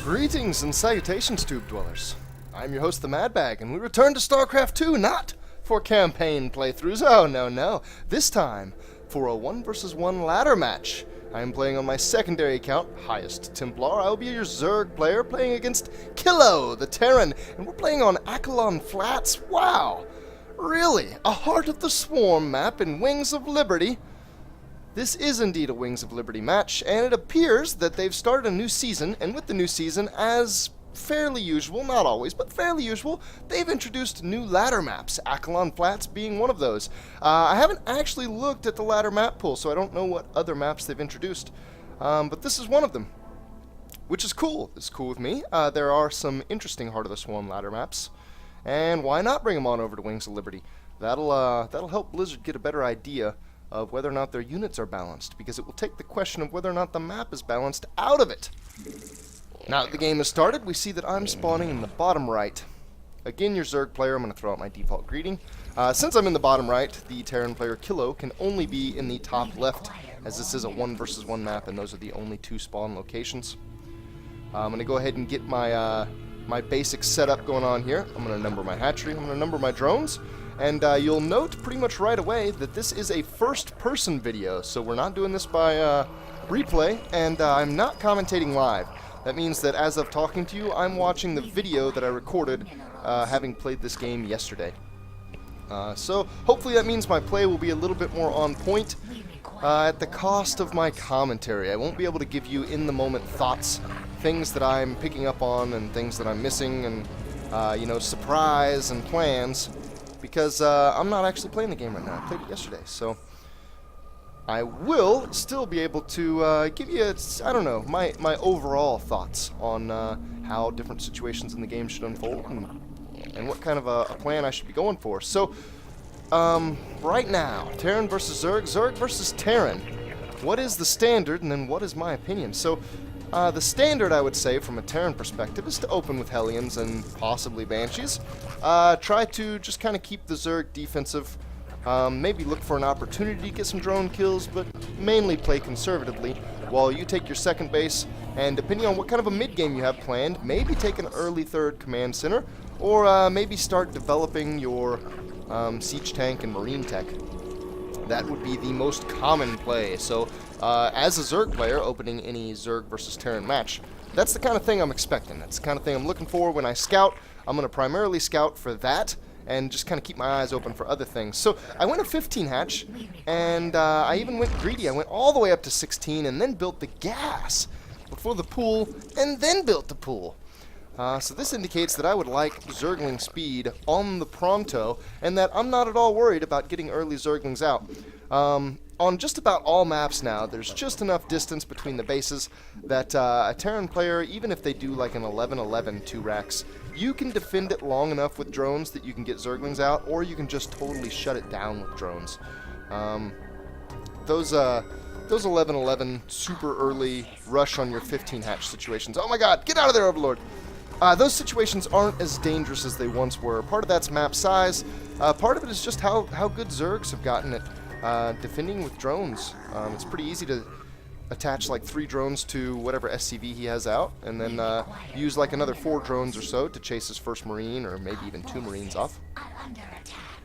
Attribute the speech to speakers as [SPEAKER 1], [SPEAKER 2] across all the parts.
[SPEAKER 1] Greetings and salutations, Tube Dwellers. I'm your host, the Madbag, and we return to Starcraft 2, not for campaign playthroughs, oh no, this time for a 1 vs 1 ladder match. I am playing on my secondary account, Highest Templar. I will be your Zerg player, playing against Kilo, the Terran, and we're playing on Acheron Flats. Wow! Really? A Heart of the Swarm map in Wings of Liberty? This is indeed a Wings of Liberty match, and it appears that they've started a new season, and with the new season, as fairly usual, not always, but fairly usual, they've introduced new ladder maps, Acheron Flats being one of those. I haven't actually looked at the ladder map pool, so I don't know what other maps they've introduced, but this is one of them, which is cool. It's cool with me. There are some interesting Heart of the Swarm ladder maps, and why not bring them on over to Wings of Liberty? That'll help Blizzard get a better idea of whether or not their units are balanced, because it will take the question of whether or not the map is balanced out of it. Now that the game has started, we see that I'm spawning in the bottom right. Again, your Zerg player, I'm going to throw out my default greeting. Since I'm in the bottom right, the Terran player Kilo can only be in the top left, as this is a 1 vs 1 map, and those are the only 2 spawn locations. I'm going to go ahead and get my my basic setup going on here. I'm going to number my hatchery, I'm going to number my drones, and you'll note pretty much right away that this is a first-person video, so we're not doing this by replay, and I'm not commentating live. That means that as of talking to you, I'm watching the video that I recorded having played this game yesterday. So hopefully that means my play will be a little bit more on point at the cost of my commentary. I won't be able to give you in-the-moment thoughts, things that I'm picking up on and things that I'm missing, and you know, surprise and plans, because I'm not actually playing the game right now. I played it yesterday, so I will still be able to give you, I don't know, my overall thoughts on how different situations in the game should unfold, and what kind of a plan I should be going for. So, right now, Terran versus Zerg, Zerg versus Terran. What is the standard, and then what is my opinion? So, the standard, I would say, from a Terran perspective, is to open with Hellions and possibly Banshees. Try to just kind of keep the Zerg defensive. Maybe look for an opportunity to get some drone kills, but mainly play conservatively while you take your second base, and depending on what kind of a mid-game you have planned, maybe take an early third command center, or maybe start developing your siege tank and marine tech. That would be the most common play. So as a Zerg player opening any Zerg versus Terran match, that's the kind of thing I'm expecting. That's the kind of thing I'm looking for when I scout. I'm going to primarily scout for that, and just kind of keep my eyes open for other things. So I went a 15 hatch, and I even went greedy. I went all the way up to 16, and then built the gas before the pool, and then built the pool. So this indicates that I would like Zergling speed on the pronto, and that I'm not at all worried about getting early Zerglings out. On just about all maps now, there's just enough distance between the bases that a Terran player, even if they do like an 11-11 2 racks, you can defend it long enough with drones that you can get Zerglings out, or you can just totally shut it down with drones. Those 11-11 super early rush on your 15 hatch situations. Oh my god, get out of there, Overlord! Those situations aren't as dangerous as they once were. Part of that's map size. Part of it is just how good Zergs have gotten at defending with drones. It's pretty easy to attach like 3 drones to whatever SCV he has out, and then use like another 4 drones or so to chase his first Marine, or maybe even 2 Marines off.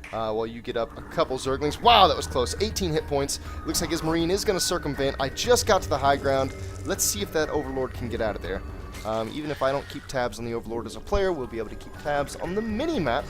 [SPEAKER 1] While you get up a couple Zerglings. Wow, that was close. 18 hit points. Looks like his Marine is going to circumvent. I just got to the high ground. Let's see if that Overlord can get out of there. Even if I don't keep tabs on the Overlord as a player, we'll be able to keep tabs on the mini-map.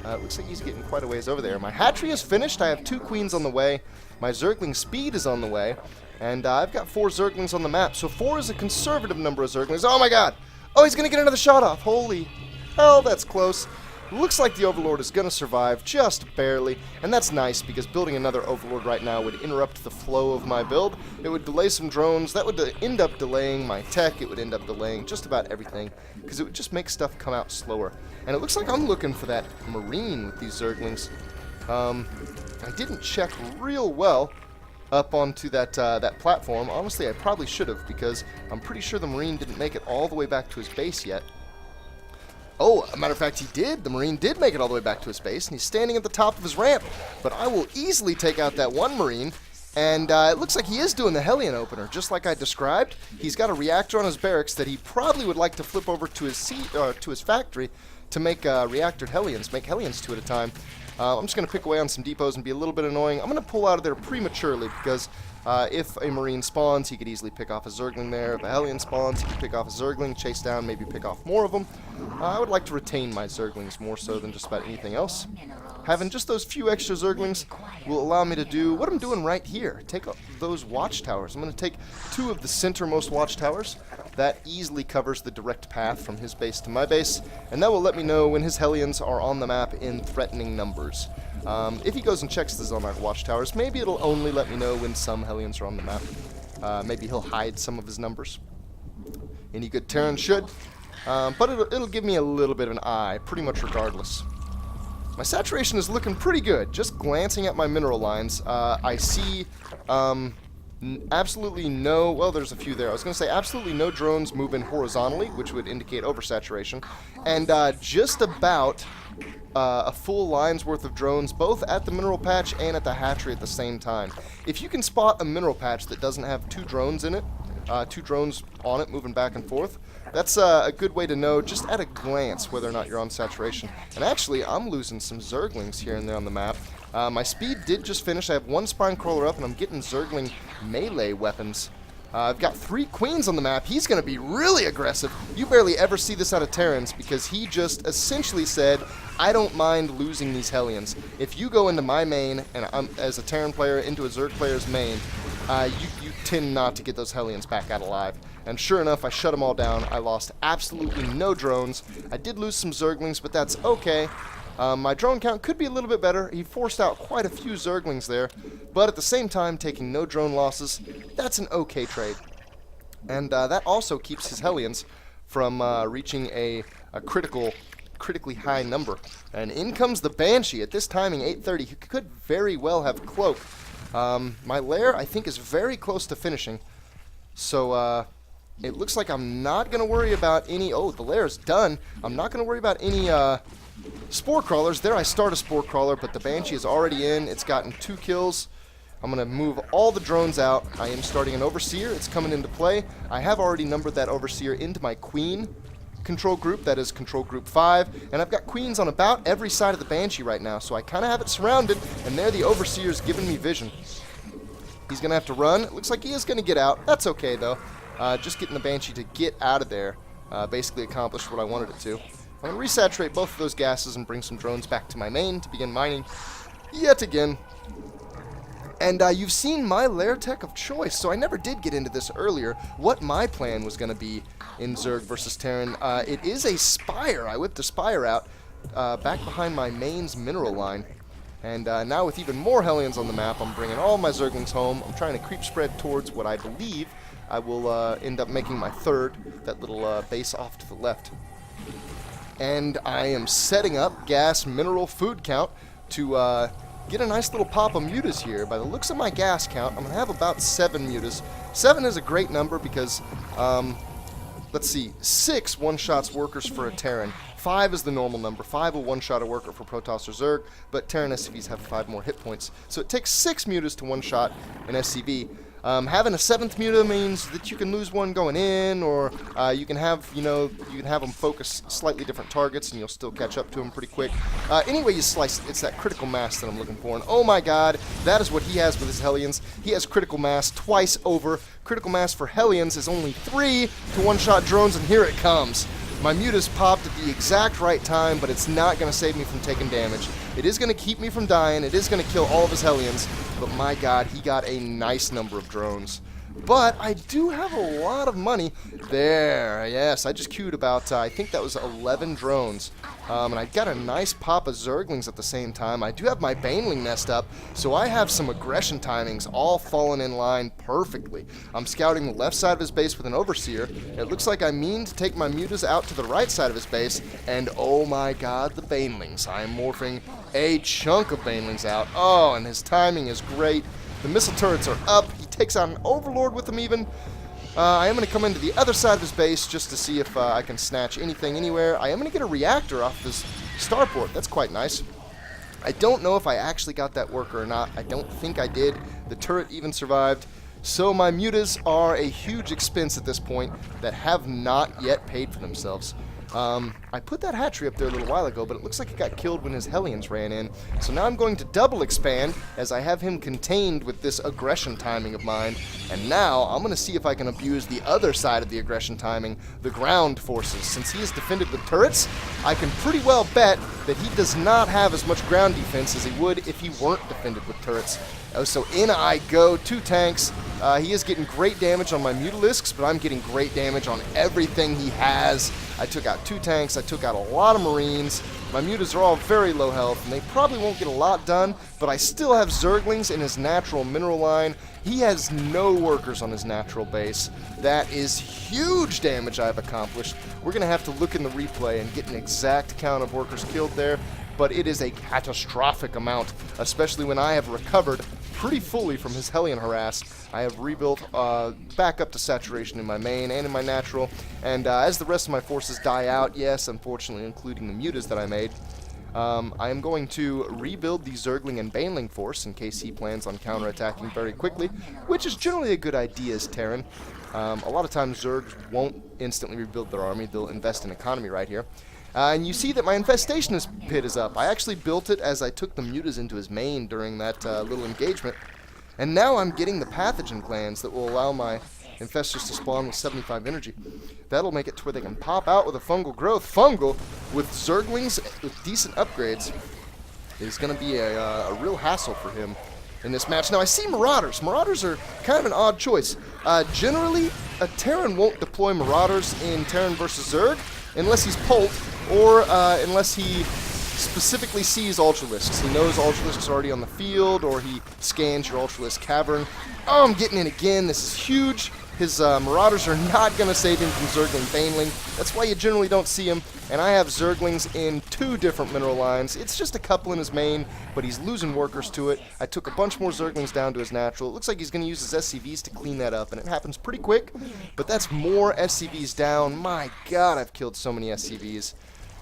[SPEAKER 1] Looks like he's getting quite a ways over there. My hatchery is finished. I have 2 queens on the way. My Zergling speed is on the way. And I've got 4 Zerglings on the map. So 4 is a conservative number of Zerglings. Oh my god! Oh, he's going to get another shot off. Holy hell, that's close. Looks like the Overlord is going to survive, just barely, and that's nice, because building another Overlord right now would interrupt the flow of my build. It would delay some drones, that would end up delaying my tech, it would end up delaying just about everything, because it would just make stuff come out slower. And it looks like I'm looking for that Marine with these Zerglings. I didn't check real well up onto that platform. Honestly, I probably should have, because I'm pretty sure the Marine didn't make it all the way back to his base yet. Oh, as a matter of fact, he did. The Marine did make it all the way back to his base, and he's standing at the top of his ramp. But I will easily take out that 1 Marine And it looks like he is doing the Hellion opener, just like I described. He's got a reactor on his barracks that he probably would like to flip over to his factory to make reactored Hellions, make Hellions 2 at a time. I'm just going to pick away on some depots and be a little bit annoying. I'm going to pull out of there prematurely because if a Marine spawns, he could easily pick off a Zergling there. If a Hellion spawns, he could pick off a Zergling, chase down, maybe pick off more of them. I would like to retain my Zerglings more so than just about anything else. Having just those few extra Zerglings will allow me to do what I'm doing right here. Take those watchtowers. I'm going to take 2 of the centermost watchtowers. That easily covers the direct path from his base to my base, and that will let me know when his Hellions are on the map in threatening numbers. If he goes and checks the Zelnarch watchtowers, maybe it'll only let me know when some Hellions are on the map. Maybe he'll hide some of his numbers. Any good Terran should. But it'll give me a little bit of an eye, pretty much regardless. My saturation is looking pretty good. Just glancing at my mineral lines, I see absolutely no, well, there's a few there. I was going to say absolutely no drones moving horizontally, which would indicate oversaturation, and just about a full line's worth of drones, both at the mineral patch and at the hatchery at the same time. If you can spot a mineral patch that doesn't have 2 drones in it, 2 drones on it moving back and forth, that's a good way to know just at a glance whether or not you're on saturation. And actually, I'm losing some Zerglings here and there on the map. My speed did just finish. I have 1 spine crawler up, and I'm getting Zergling melee weapons. I've got 3 queens on the map. He's going to be really aggressive. You barely ever see this out of Terrans because he just essentially said, I don't mind losing these Hellions. If you go into my main, and I'm as a Terran player into a Zerg player's main, you tend not to get those Hellions back out alive. And sure enough, I shut them all down. I lost absolutely no drones. I did lose some Zerglings, but that's okay. My drone count could be a little bit better. He forced out quite a few Zerglings there, but at the same time, taking no drone losses, that's an okay trade. And that also keeps his Hellions from reaching a critically high number. And in comes the Banshee. At this timing, 8:30, he could very well have Cloak. My lair, I think, is very close to finishing. So, it looks like I'm not going to worry about any... Oh, the lair is done. I'm not going to worry about any spore crawlers. There I start a spore crawler, but the Banshee is already in. It's gotten 2 kills. I'm going to move all the drones out. I am starting an Overseer. It's coming into play. I have already numbered that Overseer into my Queen control group. That is control group 5. And I've got Queens on about every side of the Banshee right now, so I kind of have it surrounded, and there the Overseer is giving me vision. He's going to have to run. It looks like he is going to get out. That's okay, though. Just getting the Banshee to get out of there basically accomplished what I wanted it to. I'm going to resaturate both of those gases and bring some drones back to my main to begin mining yet again. And you've seen my lair tech of choice, so I never did get into this earlier, what my plan was going to be in Zerg versus Terran. It is a Spire. I whipped a Spire out back behind my main's mineral line. And now with even more Hellions on the map, I'm bringing all my Zerglings home. I'm trying to creep spread towards what I believe I will end up making my 3rd, that little base off to the left. And I am setting up gas, mineral, food count to get a nice little pop of mutas here. By the looks of my gas count, I'm going to have about 7 mutas. 7 is a great number because, let's see, 6 one-shots workers for a Terran. 5 is the normal number. 5 will one-shot a worker for Protoss or Zerg, but Terran SCVs have 5 more hit points. So it takes 6 mutas to one-shot an SCV. Having a 7th muta means that you can lose one going in, or you can have, you can have them focus slightly different targets, and you'll still catch up to them pretty quick. Anyway, you slice it. It's that critical mass that I'm looking for, and oh my God, that is what he has with his Hellions. He has critical mass twice over. Critical mass for Hellions is only 3 to one-shot drones, and here it comes. My mutas popped at the exact right time, but it's not going to save me from taking damage. It is going to keep me from dying. It is going to kill all of his Hellions. But my God, he got a nice number of drones. But I do have a lot of money. There, yes, I just queued about, I think that was 11 drones. And I got a nice pop of Zerglings at the same time. I do have my Baneling nest up, so I have some aggression timings all falling in line perfectly. I'm scouting the left side of his base with an Overseer. It looks like I mean to take my mutas out to the right side of his base, and oh my God, the Banelings. I am morphing a chunk of Banelings out. Oh, and his timing is great. The missile turrets are up. He takes out an Overlord with them even. I am going to come into the other side of his base just to see if I can snatch anything anywhere. I am going to get a reactor off this starport. That's quite nice. I don't know if I actually got that worker or not. I don't think I did. The turret even survived. So my mutas are a huge expense at this point that have not yet paid for themselves. I put that hatchery up there a little while ago, but it looks like it got killed when his Hellions ran in. So now I'm going to double expand as I have him contained with this aggression timing of mine. And now I'm going to see if I can abuse the other side of the aggression timing, the ground forces. Since he is defended with turrets, I can pretty well bet that he does not have as much ground defense as he would if he weren't defended with turrets. So in I go, 2 tanks. He is getting great damage on my Mutalisks, but I'm getting great damage on everything he has. I took out 2 tanks, I took out a lot of Marines. My Mutas are all very low health, and they probably won't get a lot done, but I still have Zerglings in his natural mineral line. He has no workers on his natural base. That is huge damage I've accomplished. We're going to have to look in the replay and get an exact count of workers killed there, but it is a catastrophic amount, especially when I have recovered pretty fully from his Hellion harass. I have rebuilt back up to saturation in my main and in my natural, and as the rest of my forces die out, yes, unfortunately including the mutas that I made, I am going to rebuild the Zergling and Baneling force in case he plans on counterattacking very quickly, which is generally a good idea as Terran. A lot of times Zergs won't instantly rebuild their army, they'll invest in economy right here. And you see that my infestation pit is up. I actually built it as I took the mutas into his main during that little engagement. And now I'm getting the pathogen glands that will allow my infestors to spawn with 75 energy. That'll make it to where they can pop out with a fungal growth. Fungal with Zerglings with decent upgrades is going to be a real hassle for him in this match. Now I see Marauders. Marauders are kind of an odd choice. Generally, a Terran won't deploy Marauders in Terran versus Zerg unless he's Pult or unless he specifically sees Ultralisks. He knows Ultralisks are already on the field, or he scans your Ultralisk cavern. Oh, I'm getting in again. This is huge. His Marauders are not going to save him from Zergling Baneling. That's why you generally don't see him. And I have Zerglings in 2 different mineral lines. It's just a couple in his main, but he's losing workers to it. I took a bunch more Zerglings down to his natural. It looks like he's going to use his SCVs to clean that up, and it happens pretty quick. But that's more SCVs down. My God, I've killed so many SCVs.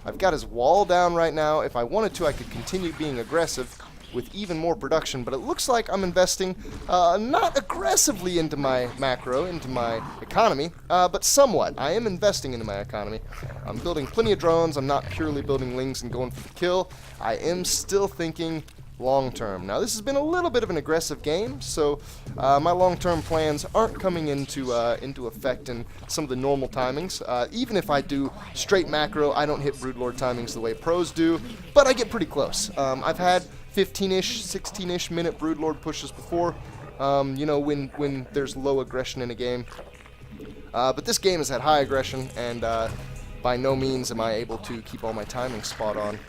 [SPEAKER 1] I've got his wall down right now. If I wanted to, I could continue being aggressive with even more production, but it looks like I'm investing not aggressively into my macro, into my economy, but somewhat. I am investing into my economy. I'm building plenty of drones. I'm not purely building lings and going for the kill. I am still thinking long-term. Now, this has been a little bit of an aggressive game, so my long-term plans aren't coming into effect in some of the normal timings. Even if I do straight macro, I don't hit Broodlord timings the way pros do, but I get pretty close. I've had 15-ish, 16-ish minute Broodlord pushes before, you know, when there's low aggression in a game. But this game has had high aggression, and by no means am I able to keep all my timings spot on.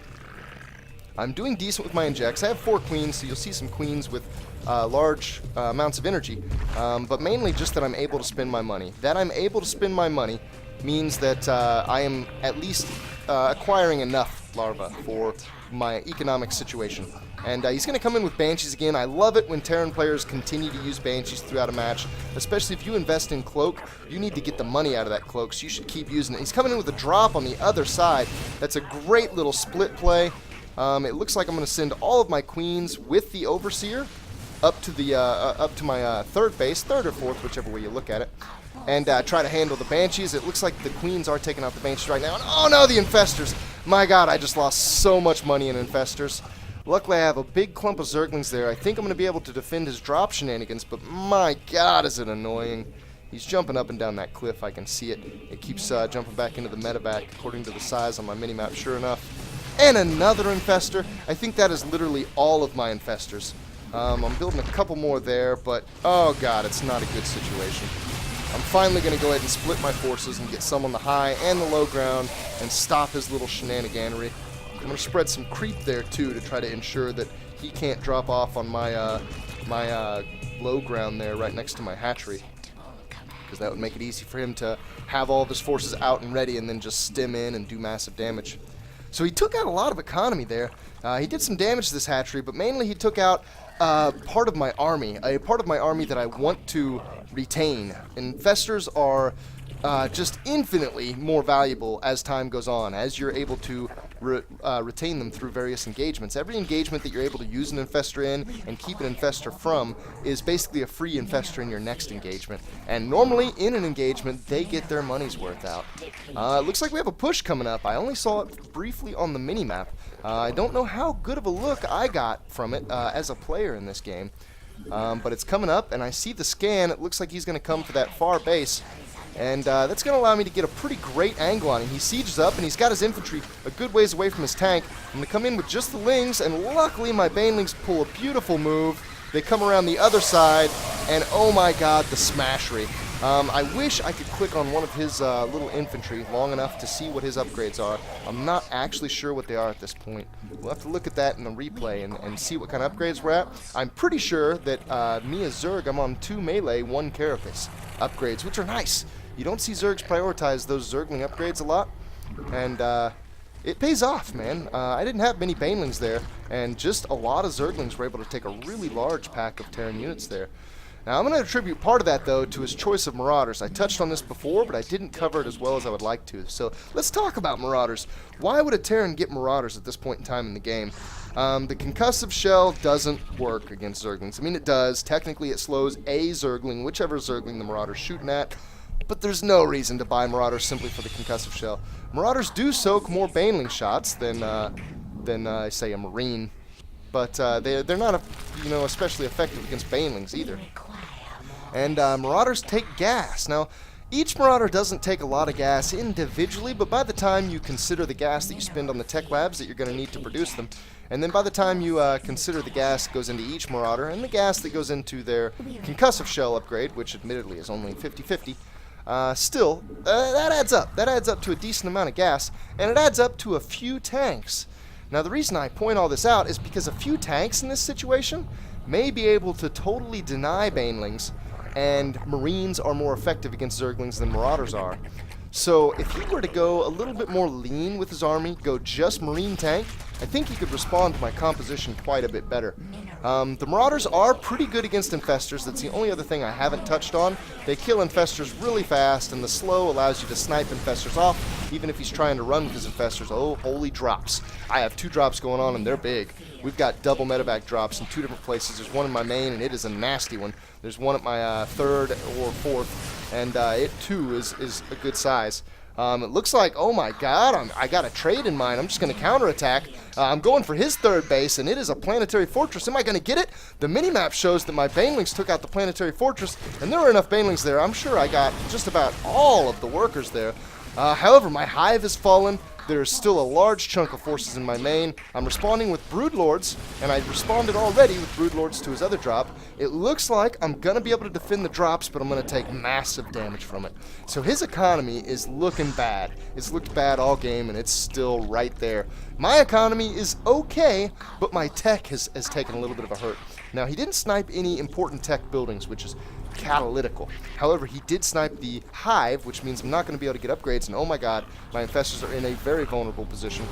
[SPEAKER 1] I'm doing decent with my injects. I have 4 queens, so you'll see some queens with large amounts of energy, but mainly just that I'm able to spend my money. That I'm able to spend my money means that I am at least acquiring enough larvae for my economic situation. And he's going to come in with Banshees again. I love it when Terran players continue to use Banshees throughout a match, especially if you invest in Cloak. You need to get the money out of that Cloak, so you should keep using it. He's coming in with a drop on the other side. That's a great little split play. It looks like I'm going to send all of my queens with the Overseer up to the up to my third base, third or fourth, whichever way you look at it, and try to handle the Banshees. It looks like the queens are taking out the Banshees right now. And oh no, the Infestors! My God, I just lost so much money in Infestors. Luckily, I have a big clump of Zerglings there. I think I'm going to be able to defend his drop shenanigans, but my God, is it annoying. He's jumping up and down that cliff. I can see it. It keeps jumping back into the medevac according to the size on my minimap, sure enough. And another Infestor. I think that is literally all of my Infestors. I'm building a couple more there, but oh God, it's not a good situation. I'm finally going to go ahead and split my forces and get some on the high and the low ground and stop his little shenaniganery. I'm going to spread some creep there too to try to ensure that he can't drop off on my low ground there right next to my hatchery, because that would make it easy for him to have all of his forces out and ready and then just stem in and do massive damage. So he took out a lot of economy there. He did some damage to this hatchery, but mainly he took out part of my army, a part of my army that I want to retain. Infestors are just infinitely more valuable as time goes on, as you're able to retain them through various engagements. Every engagement that you're able to use an infestor in and keep an infestor from is basically a free infestor in your next engagement. And normally in an engagement, they get their money's worth out. It looks like we have a push coming up. I only saw it briefly on the minimap. I don't know how good of a look I got from it as a player in this game. But it's coming up, and I see the scan. It looks like he's going to come for that far base. And that's going to allow me to get a pretty great angle on him. He sieges up, and he's got his infantry a good ways away from his tank. I'm going to come in with just the lings, and luckily my banelings pull a beautiful move. They come around the other side, and oh my god, the smashery. I wish I could click on one of his little infantry long enough to see what his upgrades are. I'm not actually sure what they are at this point. We'll have to look at that in the replay and see what kind of upgrades we're at. I'm pretty sure that me as Zerg, I'm on 2 melee, 1 carapace upgrades, which are nice. You don't see Zergs prioritize those Zergling upgrades a lot, and it pays off, man. I didn't have many banelings there, and just a lot of Zerglings were able to take a really large pack of Terran units there. Now, I'm going to attribute part of that, though, to his choice of Marauders. I touched on this before, but I didn't cover it as well as I would like to. So, let's talk about Marauders. Why would a Terran get Marauders at this point in time in the game? The concussive shell doesn't work against Zerglings. I mean, it does. Technically, it slows a Zergling, whichever Zergling the Marauder's shooting at. But there's no reason to buy Marauders simply for the concussive shell. Marauders do soak more baneling shots than say, a Marine. But they're not, especially effective against banelings either. And Marauders take gas. Now, each Marauder doesn't take a lot of gas individually, but by the time you consider the gas that you spend on the tech labs that you're going to need to produce them, and then by the time you consider the gas that goes into each Marauder, and the gas that goes into their concussive shell upgrade, which admittedly is only 50-50, still, that adds up. That adds up to a decent amount of gas, and it adds up to a few tanks. Now, the reason I point all this out is because a few tanks in this situation may be able to totally deny banelings, and Marines are more effective against Zerglings than Marauders are. So, if he were to go a little bit more lean with his army, go just Marine tank, I think he could respond to my composition quite a bit better. The Marauders are pretty good against Infestors. That's the only other thing I haven't touched on. They kill Infestors really fast, and the slow allows you to snipe Infestors off, even if he's trying to run with his Infestors. Oh, holy drops. I have 2 drops going on, and they're big. We've got double medevac drops in 2 different places. There's one in my main, and it is a nasty one. There's one at my 3rd or 4th, and it too is a good size. It looks like, oh my god, I got a trade in mind. I'm just going to counterattack. I'm going for his 3rd base, and it is a planetary fortress. Am I going to get it? The minimap shows that my banelings took out the planetary fortress, and there were enough banelings there. I'm sure I got just about all of the workers there. However, my hive has fallen. There's still a large chunk of forces in my main. I'm responding with Broodlords, and I responded already with Broodlords to his other drop. It looks like I'm going to be able to defend the drops, but I'm going to take massive damage from it. So his economy is looking bad. It's looked bad all game, and it's still right there. My economy is okay, but my tech has taken a little bit of a hurt. Now, he didn't snipe any important tech buildings, which is catalytical. However, he did snipe the hive, which means I'm not going to be able to get upgrades, and oh my god, my infestors are in a very vulnerable position.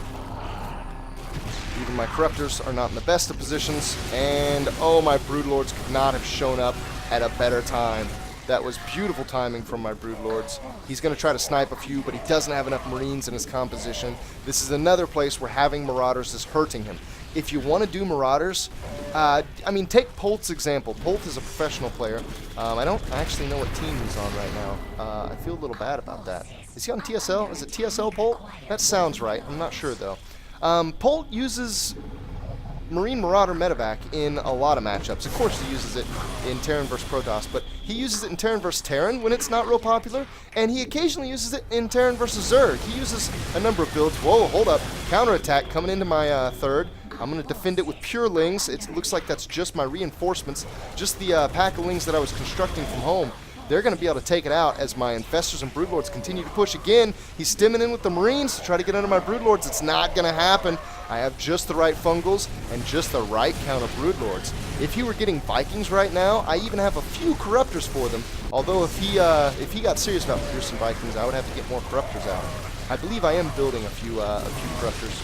[SPEAKER 1] Even my corruptors are not in the best of positions, and oh, my broodlords could not have shown up at a better time. That was beautiful timing from my broodlords. He's going to try to snipe a few, but he doesn't have enough marines in his composition. This is another place where having marauders is hurting him. If you want to do marauders, I mean, take Polt's example. Polt is a professional player. I don't actually know what team he's on right now. I feel a little bad about that. Is he on TSL? Is it TSL Polt? That sounds right. I'm not sure, though. Polt uses Marine Marauder medevac in a lot of matchups. Of course, he uses it in Terran vs. Protoss, but he uses it in Terran vs. Terran when it's not real popular, and he occasionally uses it in Terran vs. Zerg. He uses a number of builds. Whoa, hold up. Counterattack coming into my 3rd. I'm going to defend it with pure lings. It looks like that's just my reinforcements, just the pack of lings that I was constructing from home. They're going to be able to take it out as my infestors and broodlords continue to push again. He's stemming in with the marines to try to get under my broodlords. It's not going to happen. I have just the right fungals and just the right count of broodlords. If he were getting Vikings right now, I even have a few corruptors for them. Although if he got serious about producing Vikings, I would have to get more corruptors out. I believe I am building a few corruptors,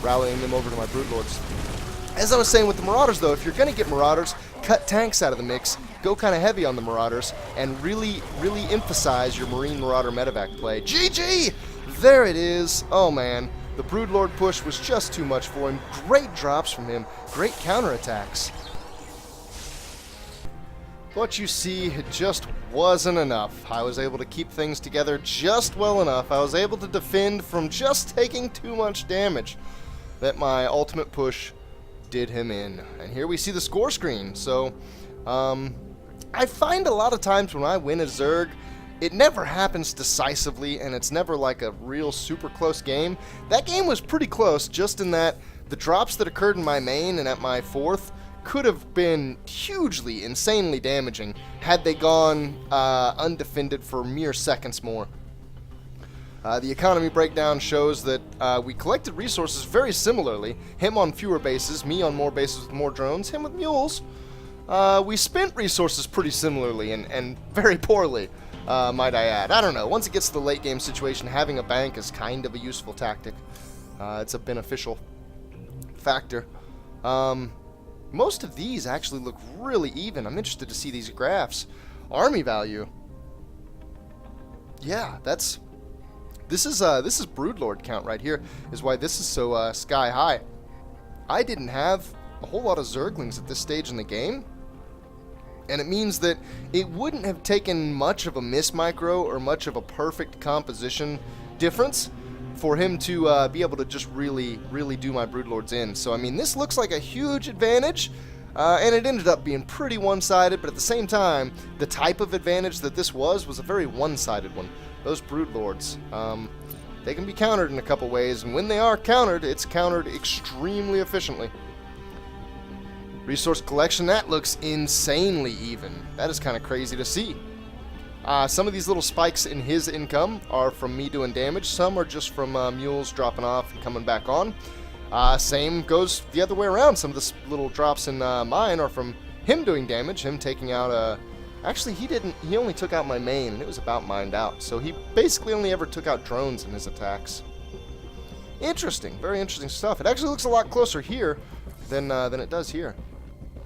[SPEAKER 1] rallying them over to my broodlords. As I was saying with the marauders, though, if you're going to get marauders, cut tanks out of the mix go kind of heavy on the Marauders and really emphasize your Marine Marauder medevac play. GG! There it is. Oh man, the Broodlord push was just too much for him. Great drops from him, great counterattacks. But you see, it just wasn't enough. I was able to keep things together just well enough. I was able to defend from just taking too much damage that my ultimate push did him in. And here we see the score screen. So, I find a lot of times when I win a Zerg, it never happens decisively, and it's never like a real super close game. That game was pretty close, just in that the drops that occurred in my main and at my fourth could have been hugely, insanely damaging had they gone undefended for mere seconds more. The economy breakdown shows that we collected resources very similarly. Him on fewer bases, me on more bases with more drones, him with mules. We spent resources pretty similarly and very poorly, might I add. I don't know. Once it gets to the late game situation, having a bank is kind of a useful tactic. It's a beneficial factor. Most of these actually look really even. I'm interested to see these graphs. Army value. Yeah, this is Broodlord count right here, is why this is so sky high. I didn't have a whole lot of Zerglings at this stage in the game, and it means that it wouldn't have taken much of a miss micro or much of a perfect composition difference for him to be able to just really do my Broodlords in. So I mean, this looks like a huge advantage, and it ended up being pretty one-sided, but at the same time, the type of advantage that this was a very one-sided one. Those Broodlords, they can be countered in a couple ways, and when they are countered, it's countered extremely efficiently. Resource collection, that looks insanely even. That is kind of crazy to see. Some of these little spikes in his income are from me doing damage. Some are just from mules dropping off and coming back on. Same goes the other way around. Some of the little drops in mine are from him doing damage, him taking out actually, he only took out my main, and it was about mined out. So he basically only ever took out drones in his attacks. Interesting. Very interesting stuff. It actually looks a lot closer here than it does here.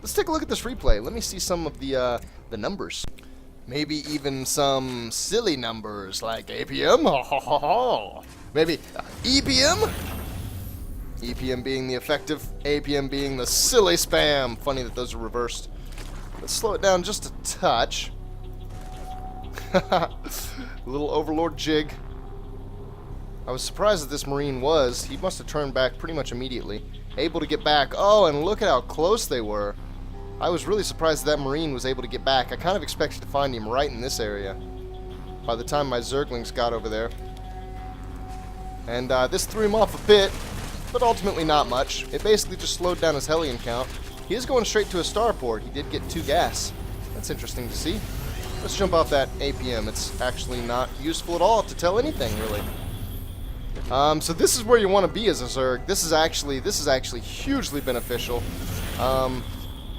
[SPEAKER 1] Let's take a look at this replay. Let me see some of the numbers. Maybe even some silly numbers like APM. Maybe EPM. EPM being the effective, APM being the silly spam. Funny that those are reversed. Let's slow it down just a touch. A little Overlord jig. I was surprised that this Marine was. He must have turned back pretty much immediately. Able to get back. Oh, and look at how close they were. I was really surprised that Marine was able to get back. I kind of expected to find him right in this area by the time my Zerglings got over there. And this threw him off a bit, but ultimately not much. It basically just slowed down his Hellion count. He is going straight to a starport. He did get 2 gas. That's interesting to see. Let's jump off that APM. It's actually not useful at all to tell anything, really. So this is where you want to be as a Zerg. This is actually hugely beneficial.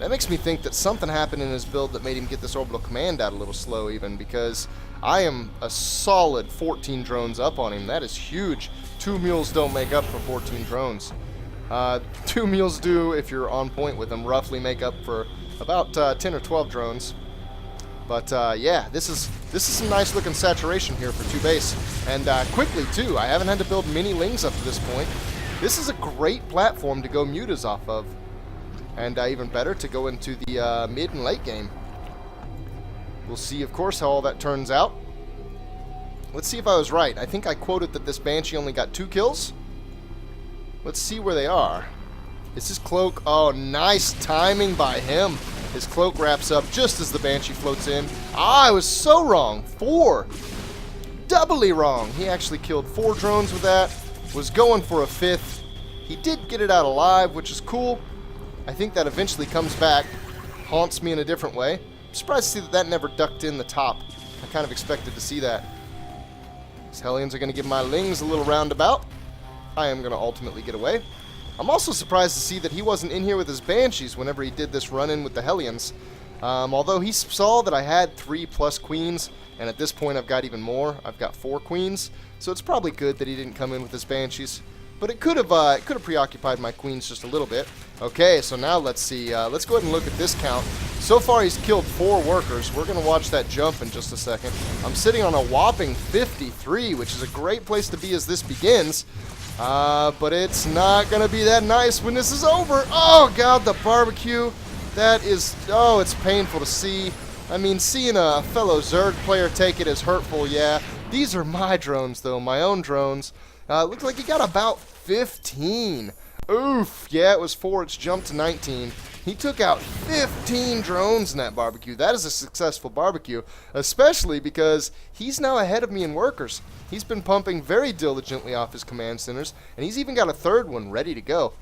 [SPEAKER 1] That makes me think that something happened in his build that made him get this orbital command out a little slow even, because I am a solid 14 drones up on him. That is huge. 2 mules don't make up for 14 drones. 2 mules do, if you're on point with them, roughly make up for about 10 or 12 drones. But yeah, this is some nice looking saturation here for 2 base, and quickly too. I haven't had to build many lings up to this point. This is a great platform to go mutas off of, and even better to go into the mid and late game. We'll see, of course, how all that turns out. Let's see if I was right. I think I quoted that this Banshee only got 2 kills. Let's see where they are. Is his cloak? Oh, nice timing by him. His cloak wraps up just as the Banshee floats in. Ah, I was so wrong. 4. Doubly wrong. He actually killed 4 drones with that. Was going for a 5th. He did get it out alive, which is cool. I think that eventually comes back. Haunts me in a different way. I'm surprised to see that that never ducked in the top. I kind of expected to see that. These Hellions are going to give my Lings a little roundabout. I am going to ultimately get away. I'm also surprised to see that he wasn't in here with his Banshees whenever he did this run-in with the Hellions. Although he saw that I had 3+ queens, and at this point I've got even more. I've got 4 queens, so it's probably good that he didn't come in with his Banshees. but it could have preoccupied my queens just a little bit. Okay, so now let's see. Let's go ahead and look at this count. So far, he's killed 4 workers. We're going to watch that jump in just a second. I'm sitting on a whopping 53, which is a great place to be as this begins. But it's not going to be that nice when this is over. Oh, God, the barbecue. That is, oh, it's painful to see. I mean, seeing a fellow Zerg player take it is hurtful, yeah. These are my drones, though, my own drones. Looks like he got about 15. Oof, yeah, it was 4. It's jumped to 19. He took out 15 drones in that barbecue. That is a successful barbecue, especially because he's now ahead of me in workers. He's been pumping very diligently off his command centers, and he's even got a 3rd one ready to go.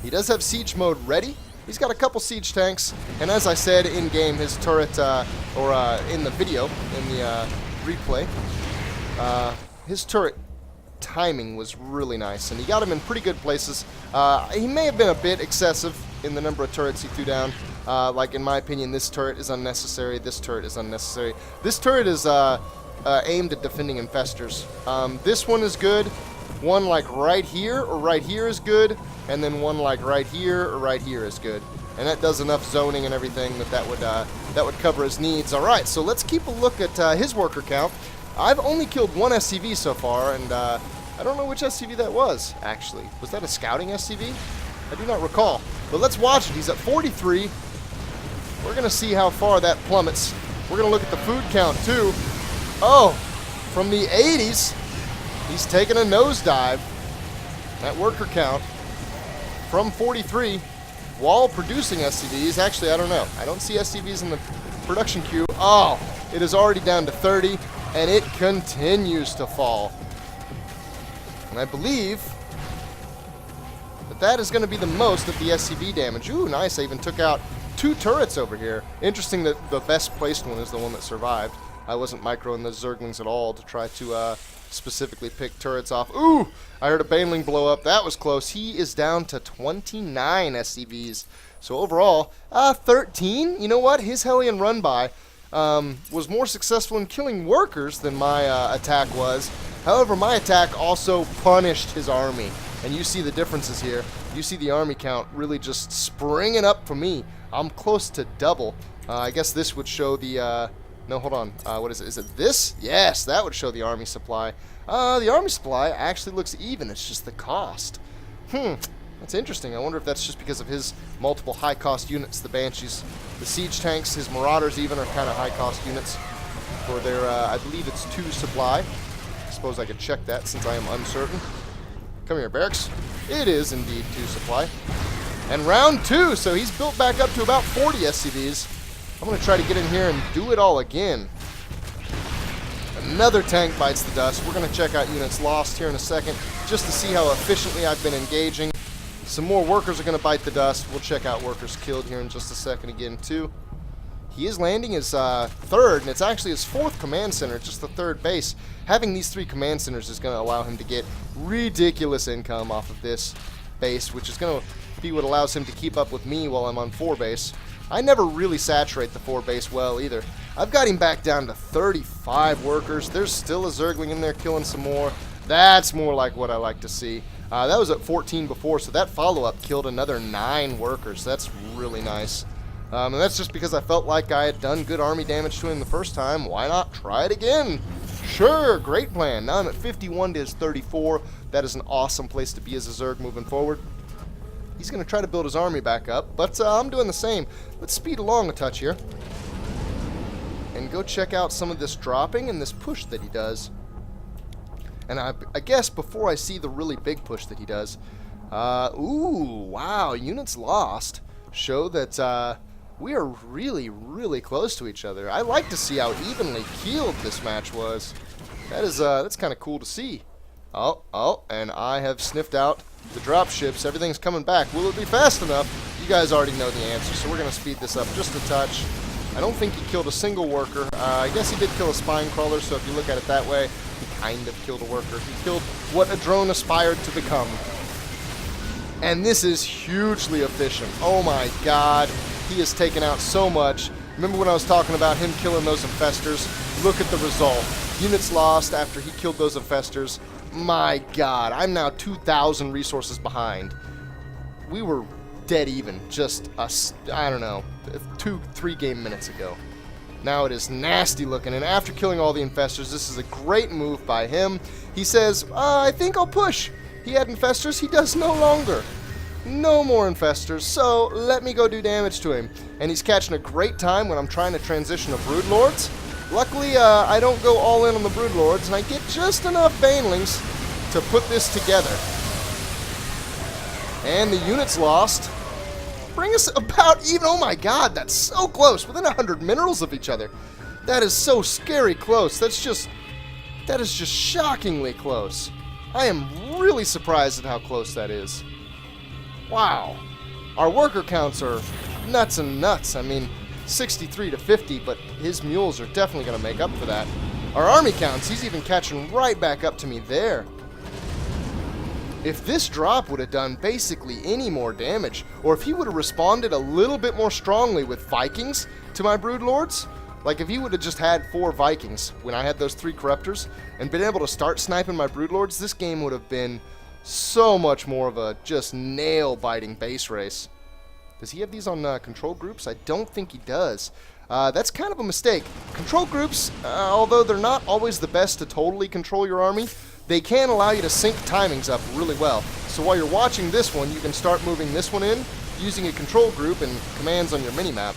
[SPEAKER 1] He does have siege mode ready. He's got a couple siege tanks, and as I said in-game, his turret, in the video, in the replay, his turret timing was really nice, and he got him in pretty good places. He may have been a bit excessive in the number of turrets he threw down. Like, in my opinion, this turret is unnecessary. This turret is unnecessary. This turret is aimed at defending infestors. This one is good. One like right here or right here is good, and then one like right here or right here is good. And that does enough zoning and everything that would cover his needs. All right, so let's keep a look at his worker count. I've only killed 1 SCV so far, and I don't know which SCV that was, actually. Was that a scouting SCV? I do not recall. But let's watch it. He's at 43. We're going to see how far that plummets. We're going to look at the food count, too. Oh, from the 80s, he's taken a nosedive. That worker count from 43 while producing SCVs. Actually, I don't know. I don't see SCVs in the production queue. Oh, it is already down to 30, and it continues to fall. And I believe that is going to be the most of the SCV damage. Ooh, nice. I even took out 2 turrets over here. Interesting that the best placed one is the one that survived. I wasn't microing the Zerglings at all to try to specifically pick turrets off. Ooh, I heard a Baneling blow up. That was close. He is down to 29 SCVs. So overall, 13. You know what? His Hellion run-by was more successful in killing workers than my attack was. However, my attack also punished his army. And you see the differences here. You see the army count really just springing up for me. I'm close to double. I guess this would show the... no, hold on. What is it? Is it this? Yes, that would show the army supply. The army supply actually looks even. It's just the cost. That's interesting. I wonder if that's just because of his multiple high-cost units. The Banshees, the siege tanks, his Marauders even are kind of high-cost units for their, I believe it's 2 supply. I suppose I could check that since I am uncertain. Come here, Barracks. It is indeed 2 supply. And round 2, so he's built back up to about 40 SCVs. I'm going to try to get in here and do it all again. Another tank bites the dust. We're going to check out units lost here in a second, just to see how efficiently I've been engaging. Some more workers are going to bite the dust. We'll check out workers killed here in just a second again, too. He is landing his 3rd, and it's actually his 4th command center, just the 3rd base. Having these 3 command centers is going to allow him to get ridiculous income off of this base, which is going to be what allows him to keep up with me while I'm on 4 base. I never really saturate the 4 base well either. I've got him back down to 35 workers. There's still a Zergling in there killing some more. That's more like what I like to see. That was at 14 before, so that follow-up killed another 9 workers. That's really nice. And that's just because I felt like I had done good army damage to him the first time. Why not try it again? Sure, great plan. Now I'm at 51 to his 34. That is an awesome place to be as a Zerg moving forward. He's going to try to build his army back up, but I'm doing the same. Let's speed along a touch here and go check out some of this dropping and this push that he does. And I guess before I see the really big push that he does, ooh, wow, units lost show that we are really, really close to each other. I like to see how evenly keeled this match was. That's kind of cool to see. Oh, and I have sniffed out the drop ships. Everything's coming back. Will it be fast enough? You guys already know the answer, so we're going to speed this up just a touch. I don't think he killed a single worker. I guess he did kill a spine crawler, so if you look at it that way, he kind of killed a worker. He killed what a drone aspired to become. And this is hugely efficient. Oh my god. He has taken out so much. Remember when I was talking about him killing those infestors? Look at the result. Units lost after he killed those infestors. My God, I'm now 2,000 resources behind. We were dead even just, I don't know, 2-3 game minutes ago. Now it is nasty looking, and after killing all the infestors, this is a great move by him. He says, I think I'll push. He had infestors, he does no longer. No more infestors, so let me go do damage to him. And he's catching a great time when I'm trying to transition to Broodlords. Luckily, I don't go all in on the Broodlords, and I get just enough Banelings to put this together. And the units lost. Bring us about even. Oh my God, that's so close. Within 100 minerals of each other. That is so scary close. That is just shockingly close. I am really surprised at how close that is. Wow. Our worker counts are nuts and nuts. I mean, 63 to 50, but his mules are definitely going to make up for that. Our army counts, he's even catching right back up to me there. If this drop would have done basically any more damage, or if he would have responded a little bit more strongly with Vikings to my Broodlords, like if he would have just had 4 Vikings when I had those 3 Corruptors, and been able to start sniping my Broodlords, this game would have been so much more of a just nail-biting base race. Does he have these on control groups? I don't think he does. That's kind of a mistake. Control groups, although they're not always the best to totally control your army, they can allow you to sync timings up really well. So while you're watching this one, you can start moving this one in using a control group and commands on your minimap.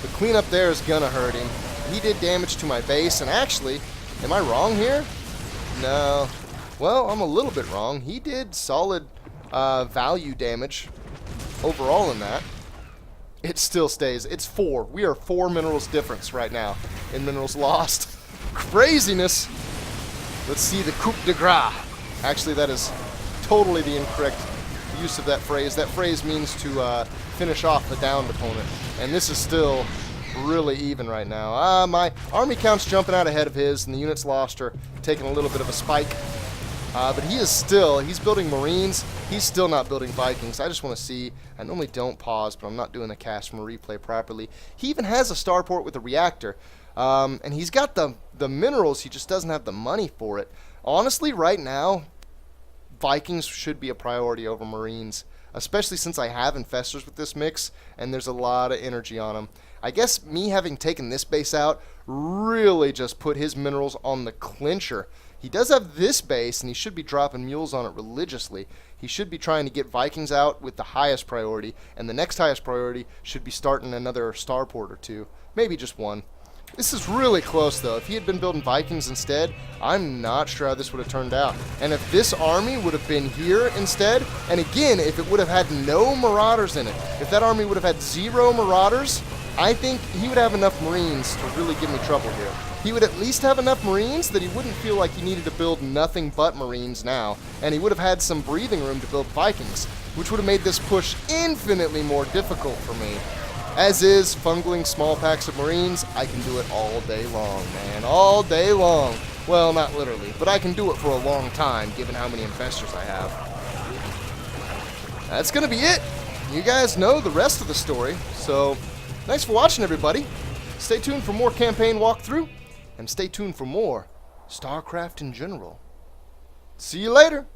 [SPEAKER 1] The cleanup there is gonna hurt him. He did damage to my base, and actually, am I wrong here? No. Well, I'm a little bit wrong. He did solid value damage overall in that. It still stays. It's 4. We are 4 minerals difference right now in minerals lost. Craziness. Let's see the coup de grace. Actually, that is totally the incorrect use of that phrase. That phrase means to finish off the downed opponent. And this is still really even right now. My army count's jumping out ahead of his, and the units lost are taking a little bit of a spike. But he's building Marines. He's still not building Vikings. I just want to see. I normally don't pause, but I'm not doing the cast from a replay properly. He even has a starport with a reactor. And he's got the minerals, he just doesn't have the money for it. Honestly, right now, Vikings should be a priority over Marines, especially since I have infestors with this mix, and there's a lot of energy on them. I guess me having taken this base out really just put his minerals on the clincher. He does have this base, and he should be dropping mules on it religiously. He should be trying to get Vikings out with the highest priority, and the next highest priority should be starting another starport or 2, maybe just 1. This is really close, though. If he had been building Vikings instead, I'm not sure how this would have turned out. And if this army would have been here instead, and again, if it would have had no Marauders in it, if that army would have had 0 Marauders, I think he would have enough Marines to really give me trouble here. He would at least have enough Marines that he wouldn't feel like he needed to build nothing but Marines now, and he would have had some breathing room to build Vikings, which would have made this push infinitely more difficult for me. As is, fungling small packs of Marines, I can do it all day long, man. All day long. Well, not literally, but I can do it for a long time, given how many infestors I have. That's going to be it. You guys know the rest of the story, so thanks for watching, everybody. Stay tuned for more campaign walkthrough, and stay tuned for more StarCraft in general. See you later.